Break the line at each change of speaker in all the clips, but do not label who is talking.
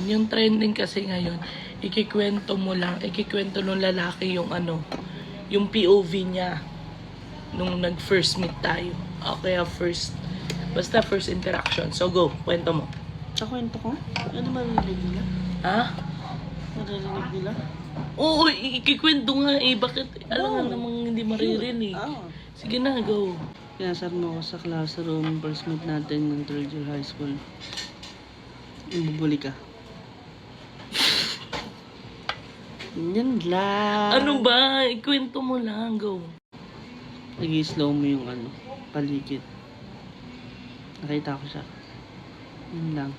Yung trending kasi ngayon, ikikwento nung lalaki yung yung POV niya nung nag-first meet tayo. O kaya basta first interaction. So go, kwento mo.
Sa kwento ko? Ano maririnig nila?
Ha?
Maririnig nila?
Oo, ikikwento nga eh. Bakit? Alam nga namang hindi maririnig. Sige na, go.
Pinasar mo ako sa classroom, first meet natin ng 3rd year high school. Ibubuli ka. Yan lang.
Ano ba? Ikwento mo lang, go.
Nag-i-slow mo yung paligid. Nakita ko siya. Yan lang.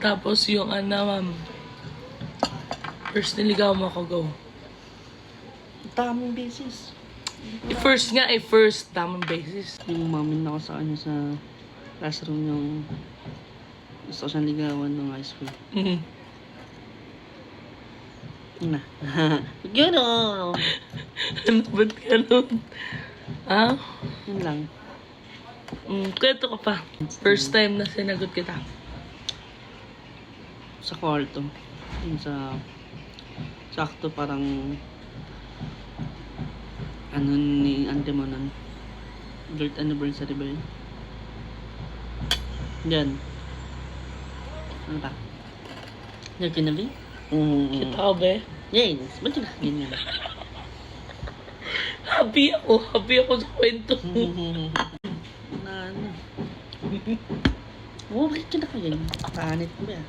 Tapos yung ma'am. First niligaw mo ako, go.
Tamang basis.
First nga eh, first. Tamang basis.
Yung umamin ako sa kanya sa classroom yung gusto ko siyang ligawan ng high school. Yun na. Gano'n!
Ano ba't ganun? Ha?
Yun lang.
Kwento ka pa. First time na sinagot kita.
Sa kwarto. Yun sakto parang ni ante mo nun. 3rd anniversary ba yun? Yan. Ano ba? Nagkinabi?
Kita ko ba?
Yes. Ba't yung ganyan?
Happy ako sa kwento.
Oo, bakit ka na kaya? Panit mo yan.